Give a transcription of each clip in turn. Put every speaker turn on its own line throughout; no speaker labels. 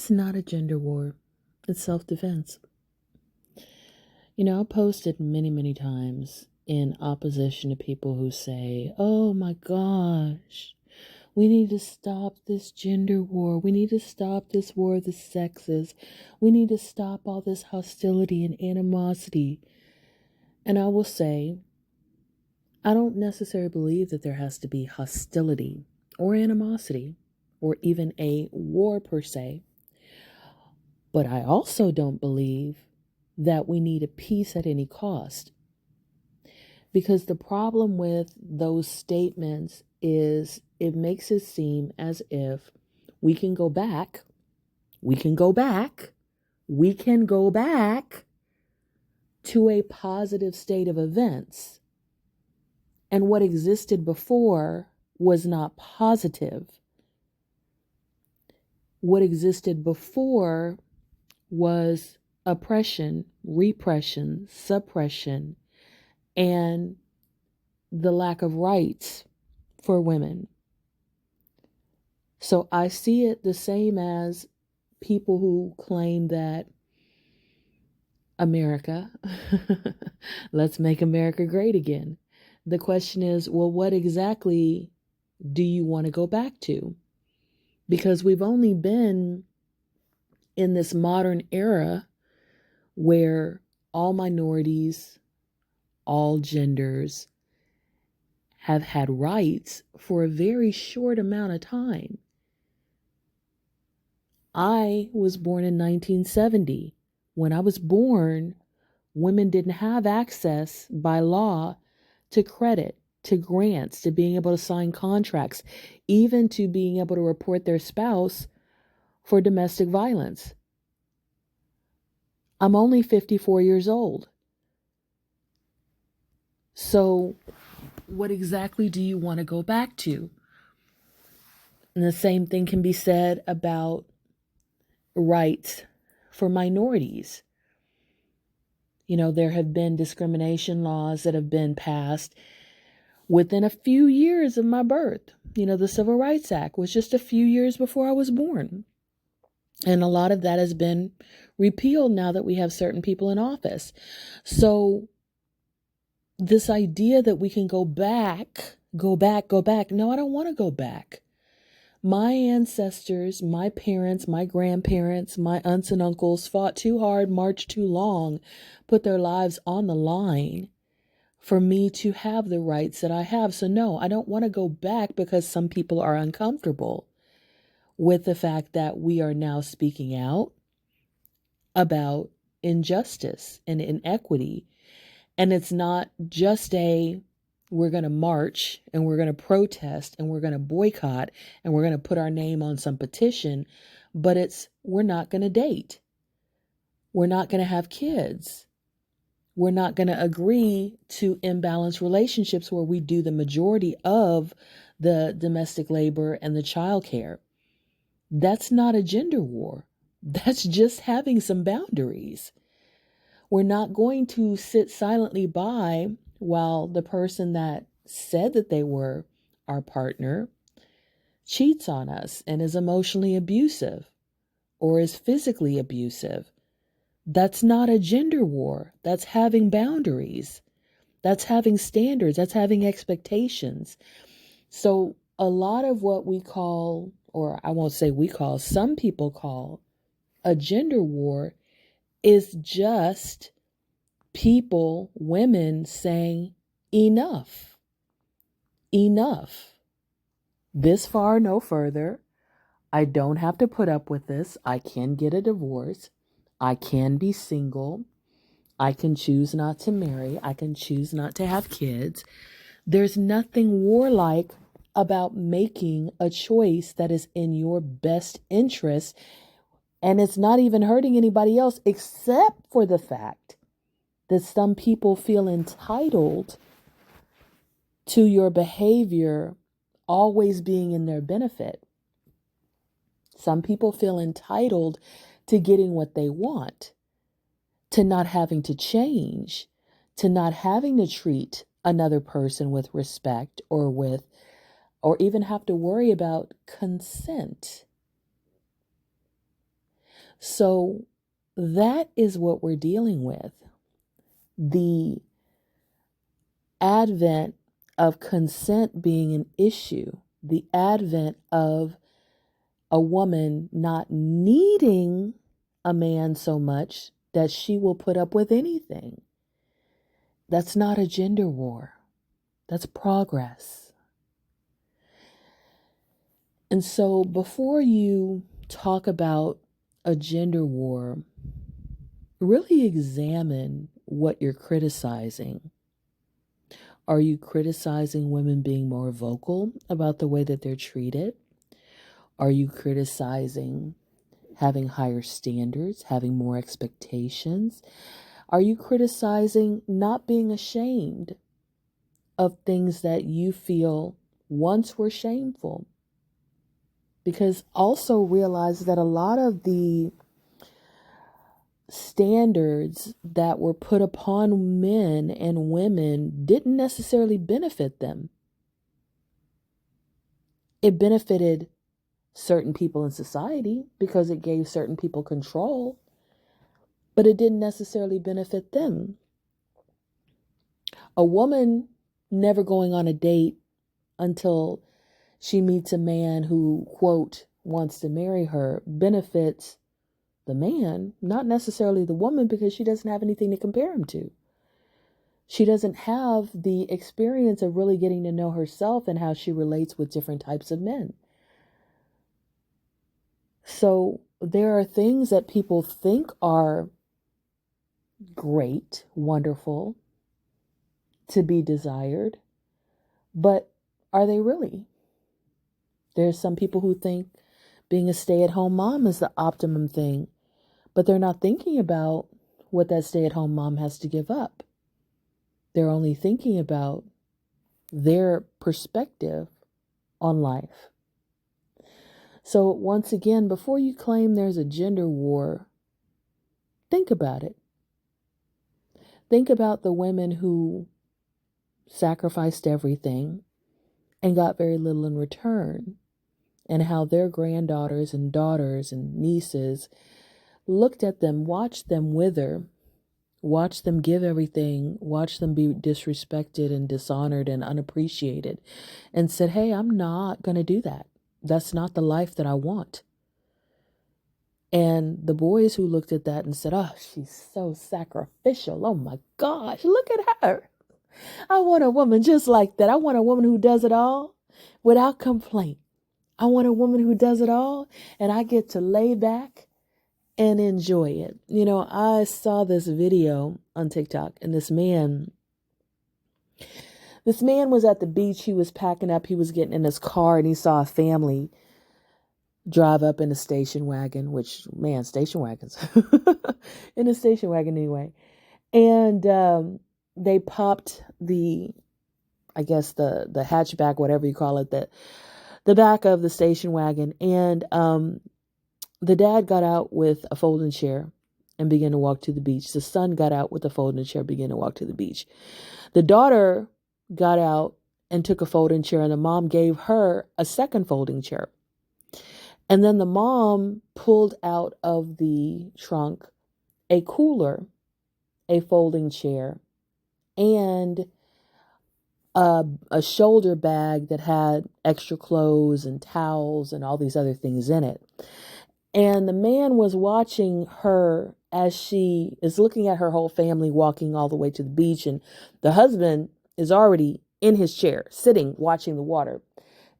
It's not a gender war. It's self-defense. I posted many, many times in opposition to people who say, oh my gosh, we need to stop this gender war. We need to stop this war of the sexes. We need to stop all this hostility and animosity. And I will say, I don't necessarily believe that there has to be hostility or animosity or even a war per se. But I also don't believe that we need a peace at any cost. Because the problem with those statements is it makes it seem as if we can go back to a positive state of events. And what existed before was not positive. What existed before was oppression, repression, suppression, and the lack of rights for women. So I see it the same as people who claim that America, let's make America great again. The question is, well, what exactly do you want to go back to? Because we've only been in this modern era where all minorities, all genders have had rights for a very short amount of time. I was born in 1970. When I was born, women didn't have access by law to credit, to grants, to being able to sign contracts, even to being able to report their spouse for domestic violence. I'm only 54 years old. So what exactly do you want to go back to? And the same thing can be said about rights for minorities. There have been discrimination laws that have been passed within a few years of my birth. The Civil Rights Act was just a few years before I was born. And a lot of that has been repealed now that we have certain people in office. So this idea that we can go back. No, I don't want to go back. My ancestors, my parents, my grandparents, my aunts and uncles fought too hard, marched too long, put their lives on the line for me to have the rights that I have. So no, I don't want to go back because some people are uncomfortable with the fact that we are now speaking out about injustice and inequity. And it's not just we're going to march and we're going to protest and we're going to boycott and we're going to put our name on some petition, but we're not going to date. We're not going to have kids. We're not going to agree to imbalanced relationships where we do the majority of the domestic labor and the child care. That's not a gender war. That's just having some boundaries. We're not going to sit silently by while the person that said that they were our partner cheats on us and is emotionally abusive or is physically abusive. That's not a gender war. That's having boundaries. That's having standards. That's having expectations. So a lot of what we call, or I won't say we call, some people call a gender war is just people, women saying enough. This far, no further. I don't have to put up with this. I can get a divorce. I can be single. I can choose not to marry. I can choose not to have kids. There's nothing warlike about making a choice that is in your best interest. And it's not even hurting anybody else except for the fact that some people feel entitled to your behavior always being in their benefit. Some people feel entitled to getting what they want, to not having to change, to not having to treat another person with respect or even have to worry about consent. So that is what we're dealing with. The advent of consent being an issue, the advent of a woman not needing a man so much that she will put up with anything. That's not a gender war. That's progress. And so before you talk about a gender war, really examine what you're criticizing. Are you criticizing women being more vocal about the way that they're treated? Are you criticizing having higher standards, having more expectations? Are you criticizing not being ashamed of things that you feel once were shameful? Because also realize that a lot of the standards that were put upon men and women didn't necessarily benefit them. It benefited certain people in society because it gave certain people control, but it didn't necessarily benefit them. A woman never going on a date until she meets a man who, quote, wants to marry her benefits the man, not necessarily the woman, because she doesn't have anything to compare him to. She doesn't have the experience of really getting to know herself and how she relates with different types of men. So there are things that people think are great, wonderful, to be desired, but are they really? There's some people who think being a stay-at-home mom is the optimum thing, but they're not thinking about what that stay-at-home mom has to give up. They're only thinking about their perspective on life. So once again, before you claim there's a gender war, think about it. Think about the women who sacrificed everything and got very little in return, and how their granddaughters and daughters and nieces looked at them, watched them wither, watched them give everything, watched them be disrespected and dishonored and unappreciated, and said, hey, I'm not going to do that. That's not the life that I want. And the boys who looked at that and said, oh, she's so sacrificial. Oh my gosh, look at her. I want a woman just like that. I want a woman who does it all without complaint. I want a woman who does it all and I get to lay back and enjoy it. You know, I saw this video on TikTok, and this man was at the beach. He was packing up. He was getting in his car, and he saw a family drive up in a station wagon, which, man, station wagons, in a station wagon anyway. And they popped I guess the hatchback, whatever you call it, the back of the station wagon. And the dad got out with a folding chair and began to walk to the beach. The son got out with a folding chair, began to walk to the beach. The daughter got out and took a folding chair, and the mom gave her a second folding chair. And then the mom pulled out of the trunk a cooler, a folding chair, and a shoulder bag that had extra clothes and towels and all these other things in it. And the man was watching her as she is looking at her whole family walking all the way to the beach. And the husband is already in his chair, sitting, watching the water.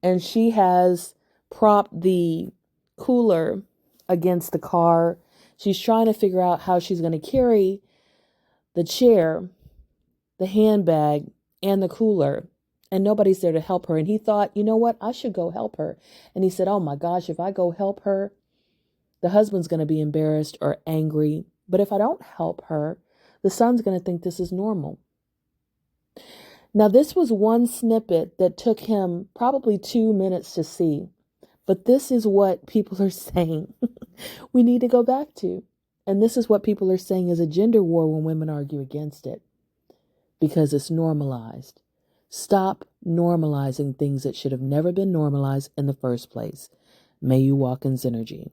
And she has propped the cooler against the car. She's trying to figure out how she's going to carry the chair, the handbag, and the cooler. And nobody's there to help her. And he thought, you know what? I should go help her. And he said, oh my gosh, if I go help her, the husband's going to be embarrassed or angry. But if I don't help her, the son's going to think this is normal. Now, this was one snippet that took him probably 2 minutes to see. But this is what people are saying we need to go back to. And this is what people are saying is a gender war when women argue against it. Because it's normalized. Stop normalizing things that should have never been normalized in the first place. May you walk in synergy.